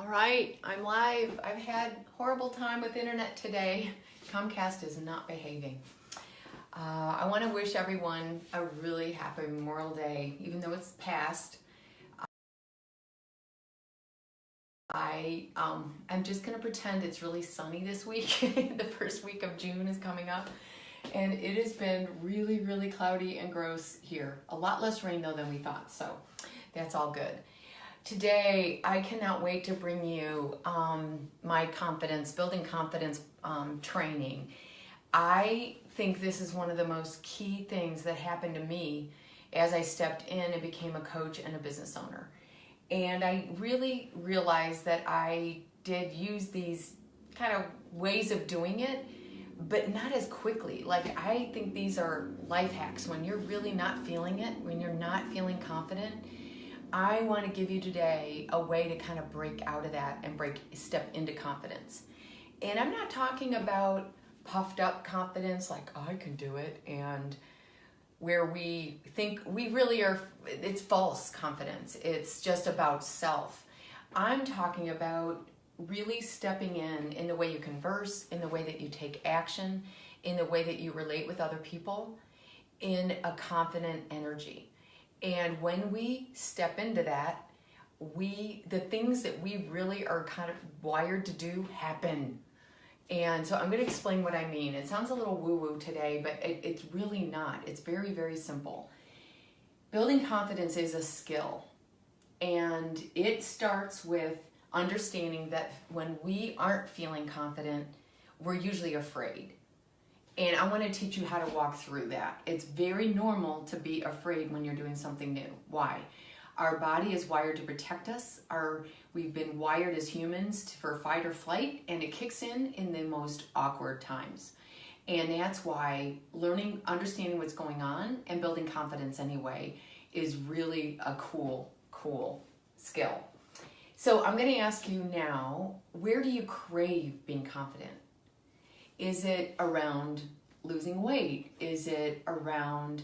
All right, I'm live. I've had horrible time with internet today. Comcast is not behaving. I want to wish everyone a really happy Memorial Day, even though it's past. I'm just going to pretend it's really sunny this week. The first week of June is coming up. And it has been really, really cloudy and gross here. A lot less rain though than we thought, so that's all good. Today, I cannot wait to bring you my building confidence training. I think this is one of the most key things that happened to me as I stepped in and became a coach and a business owner. And I really realized that I did use these kind of ways of doing it, but not as quickly. Like, I think these are life hacks when you're really not feeling it, when you're not feeling confident. I want to give you today a way to kind of break out of that and step into confidence. And I'm not talking about puffed up confidence like I can do it, and where we think we really are. It's false confidence. It's just about self. I'm talking about really stepping in the way you converse, in the way that you take action, in the way that you relate with other people, in a confident energy. And when we step into that, the things that we really are kind of wired to do happen. And so I'm going to explain what I mean. It sounds a little woo-woo today, but it's really not. It's very, very simple. Building confidence is a skill. And it starts with understanding that when we aren't feeling confident, we're usually afraid. And I want to teach you how to walk through that. It's very normal to be afraid when you're doing something new. Why? Our body is wired to protect us. We've been wired as humans for fight or flight, and it kicks in the most awkward times. And that's why understanding what's going on and building confidence anyway is really a cool skill. So I'm going to ask you now, where do you crave being confident? Is it around losing weight? Is it around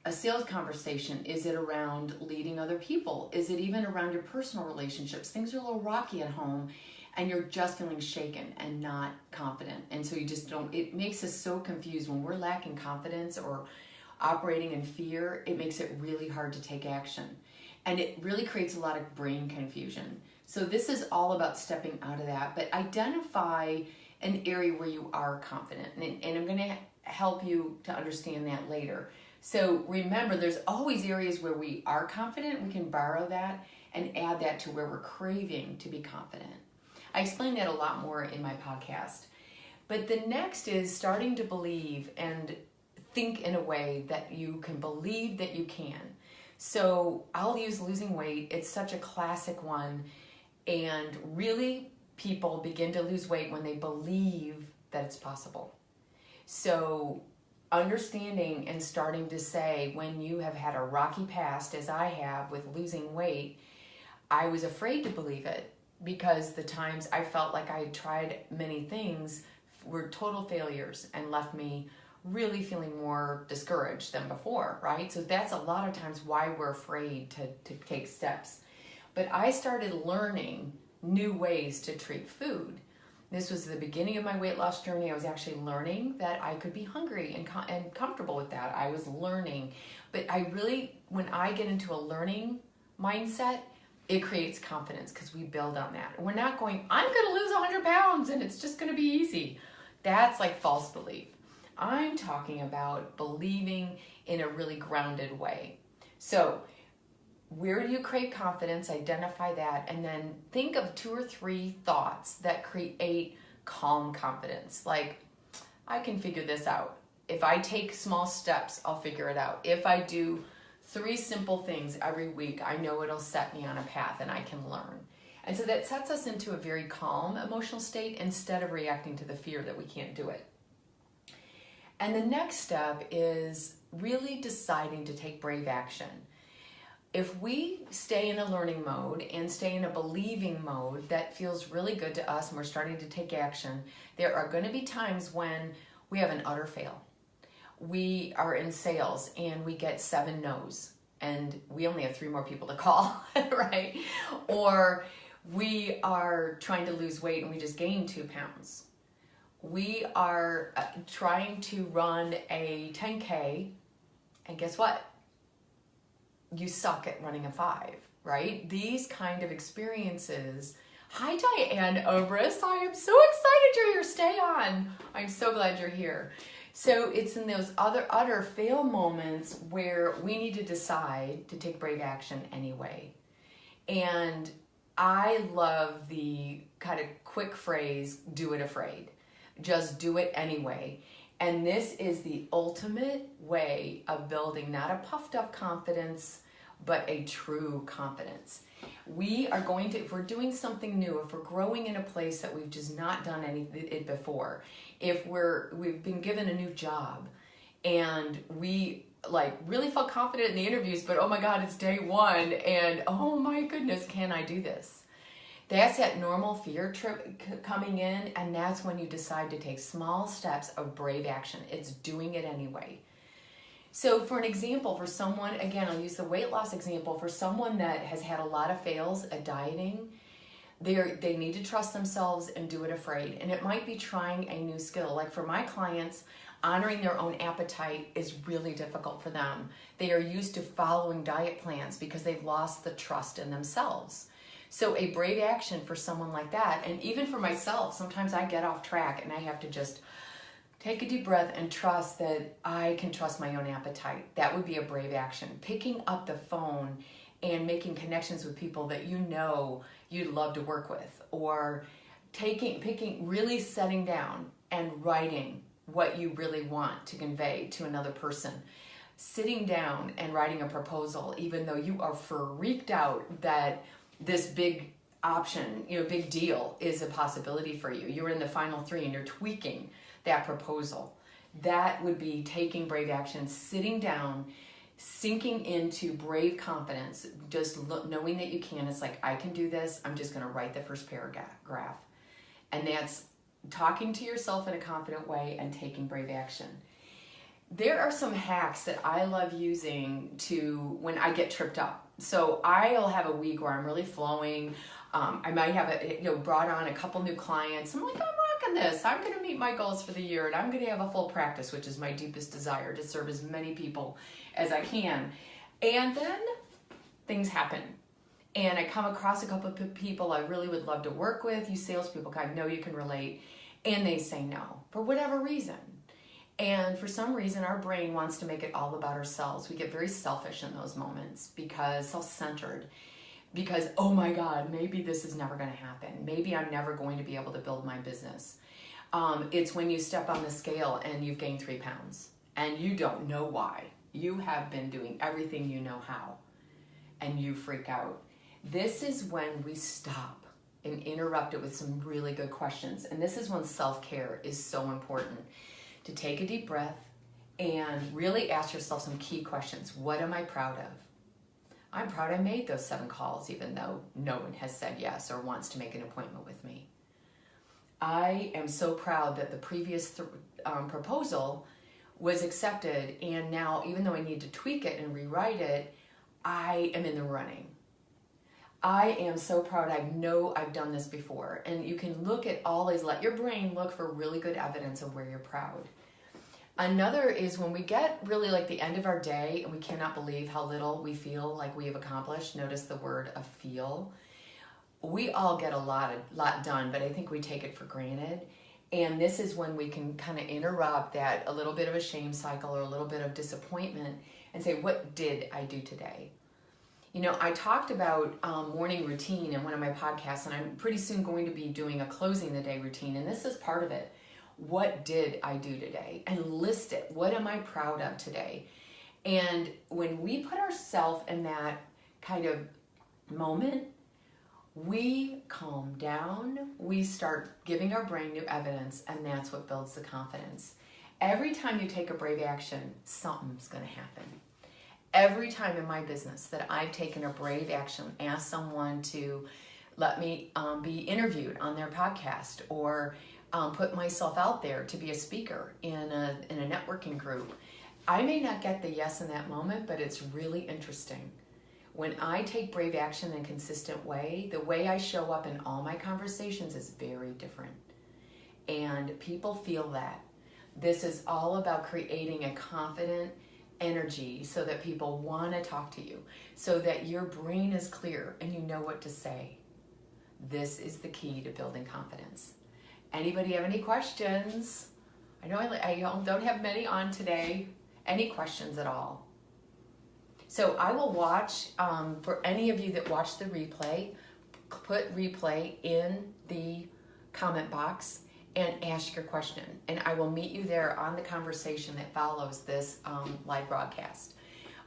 a sales conversation? Is it around leading other people? Is it even around your personal relationships? Things are a little rocky at home and you're just feeling shaken and not confident. And so it makes us so confused when we're lacking confidence or operating in fear. It makes it really hard to take action. And it really creates a lot of brain confusion. So this is all about stepping out of that, but identify an area where you are confident. And I'm going to help you to understand that later. So remember, there's always areas where we are confident. We can borrow that and add that to where we're craving to be confident. I explain that a lot more in my podcast. But the next is starting to believe and think in a way that you can believe that you can. So I'll use losing weight. It's such a classic one. And really, people begin to lose weight when they believe that it's possible. So understanding and starting to say, when you have had a rocky past, as I have with losing weight, I was afraid to believe it because the times I felt like I had tried many things were total failures and left me really feeling more discouraged than before, right? So that's a lot of times why we're afraid to take steps. But I started learning new ways to treat food. This was the beginning of my weight loss journey. I was actually learning that I could be hungry and comfortable with that. I was learning. But when I get into a learning mindset, it creates confidence because we build on that. We're not going, I'm going to lose 100 pounds and it's just going to be easy. That's like false belief. I'm talking about believing in a really grounded way. So where do you crave confidence? Identify that, and then think of 2 or 3 thoughts that create calm confidence. Like, I can figure this out. If I take small steps, I'll figure it out. If I do 3 simple things every week, I know it'll set me on a path and I can learn. And so that sets us into a very calm emotional state instead of reacting to the fear that we can't do it. And the next step is really deciding to take brave action. If we stay in a learning mode and stay in a believing mode that feels really good to us and we're starting to take action, there are going to be times when we have an utter fail. We are in sales and we get 7 no's and we only have 3 more people to call, right? Or We are trying to lose weight and we just gained 2 pounds. We are trying to run a 10K, and guess what? You suck at running a 5, right? These kind of experiences. Hi, Diane Obrist. I am so excited you're here. Stay on. I'm so glad you're here. So it's in those utter fail moments where we need to decide to take brave action anyway. And I love the kind of quick phrase, do it afraid. Just do it anyway. And this is the ultimate way of building not a puffed up confidence, but a true confidence. We are going to, if we're doing something new, if we're growing in a place that we've just not done it before, if we've been given a new job and we really felt confident in the interviews, but oh my God, it's day 1 and oh my goodness, can I do this? That's that normal fear trip coming in, and that's when you decide to take small steps of brave action. It's doing it anyway. So for an example, for someone, again, I'll use the weight loss example, for someone that has had a lot of fails at dieting, they need to trust themselves and do it afraid. And it might be trying a new skill. Like for my clients, honoring their own appetite is really difficult for them. They are used to following diet plans because they've lost the trust in themselves. So a brave action for someone like that, and even for myself, sometimes I get off track and I have to just take a deep breath and trust that I can trust my own appetite. That would be a brave action. Picking up the phone and making connections with people that you know you'd love to work with, or really setting down and writing what you really want to convey to another person. Sitting down and writing a proposal, even though you are freaked out that this big option, big deal is a possibility for you. You're in the final 3 and you're tweaking that proposal. That would be taking brave action, sitting down, sinking into brave confidence, just knowing that you can. It's like, I can do this. I'm just going to write the first paragraph. And that's talking to yourself in a confident way and taking brave action. There are some hacks that I love using when I get tripped up. So I'll have a week where I'm really flowing. I might have brought on a couple new clients. I'm like, I'm rocking this. I'm going to meet my goals for the year, and I'm going to have a full practice, which is my deepest desire, to serve as many people as I can. And then things happen. And I come across a couple of people I really would love to work with. You salespeople, I know you can relate. And they say no for whatever reason. And for some reason, our brain wants to make it all about ourselves. We get very selfish in those moments, because self-centered, because, oh my God, maybe this is never going to happen. Maybe I'm never going to be able to build my business. It's when you step on the scale and you've gained 3 pounds and you don't know why. You have been doing everything you know how, and you freak out. This is when we stop and interrupt it with some really good questions. And this is when self-care is so important. To take a deep breath and really ask yourself some key questions. What am I proud of? I'm proud I made those 7 calls, even though no one has said yes or wants to make an appointment with me. I am so proud that the previous proposal was accepted, and now, even though I need to tweak it and rewrite it, I am in the running. I am so proud. I know I've done this before. And you can look at all these, let your brain look for really good evidence of where you're proud. Another is when we get really like the end of our day and we cannot believe how little we feel like we have accomplished. Notice the word of feel. We all get a lot done, but I think we take it for granted. And this is when we can kind of interrupt that, a little bit of a shame cycle or a little bit of disappointment, and say, what did I do today? I talked about morning routine in one of my podcasts, and I'm pretty soon going to be doing a closing the day routine, and this is part of it. What did I do today? And list it. What am I proud of today? And when we put ourselves in that kind of moment, we calm down, we start giving our brain new evidence, and that's what builds the confidence. Every time you take a brave action, something's going to happen. Every time in my business that I've taken a brave action, asked someone to let me be interviewed on their podcast, or put myself out there to be a speaker in a networking group, I may not get the yes in that moment, but it's really interesting. When I take brave action in a consistent way, the way I show up in all my conversations is very different. And people feel that. This is all about creating a confident energy so that people want to talk to you, so that your brain is clear and you know what to say. This is the key to building confidence. Anybody have any questions? I know I don't have many on today. Any questions at all? So I will watch, for any of you that watch the replay, put replay in the comment box and ask your question. And I will meet you there on the conversation that follows this live broadcast.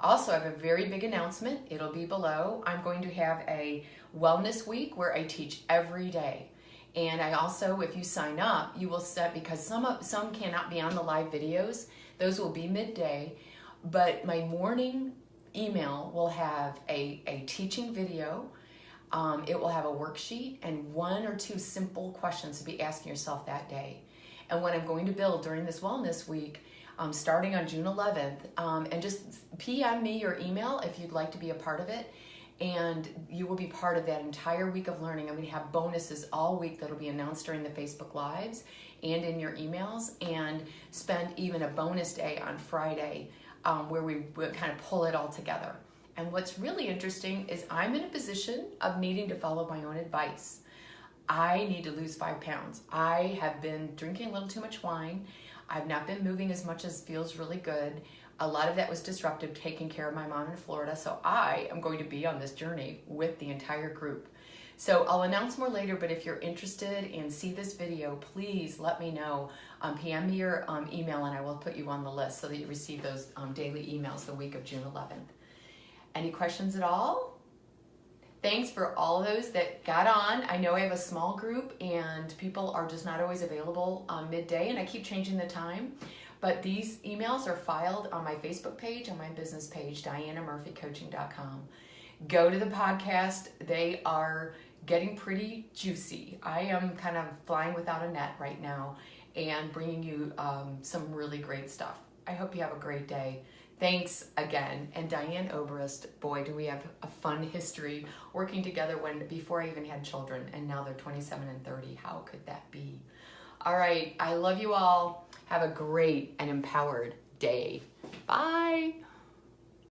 Also, I have a very big announcement. It'll be below. I'm going to have a wellness week where I teach every day. And I also, if you sign up, you will set, because some cannot be on the live videos, those will be midday, but my morning email will have a teaching video. It will have a worksheet and 1 or 2 simple questions to be asking yourself that day. And what I'm going to build during this wellness week, starting on June 11th, and just PM me your email if you'd like to be a part of it. And you will be part of that entire week of learning. I'm going to have bonuses all week that'll be announced during the Facebook Lives and in your emails, and spend even a bonus day on Friday where we kind of pull it all together. And what's really interesting is I'm in a position of needing to follow my own advice. I need to lose 5 pounds. I have been drinking a little too much wine. I've not been moving as much as feels really good. A lot of that was disruptive, taking care of my mom in Florida. So I am going to be on this journey with the entire group. So I'll announce more later, but if you're interested and see this video, please let me know. PM me your email and I will put you on the list so that you receive those daily emails the week of June 11th. Any questions at all? Thanks for all those that got on. I know I have a small group and people are just not always available midday, and I keep changing the time. But these emails are filed on my Facebook page, on my business page, DianaMurphyCoaching.com. Go to the podcast. They are getting pretty juicy. I am kind of flying without a net right now and bringing you some really great stuff. I hope you have a great day. Thanks again. And Diane Oberst, boy, do we have a fun history working together before I even had children, and now they're 27 and 30. How could that be? All right, I love you all. Have a great and empowered day. Bye.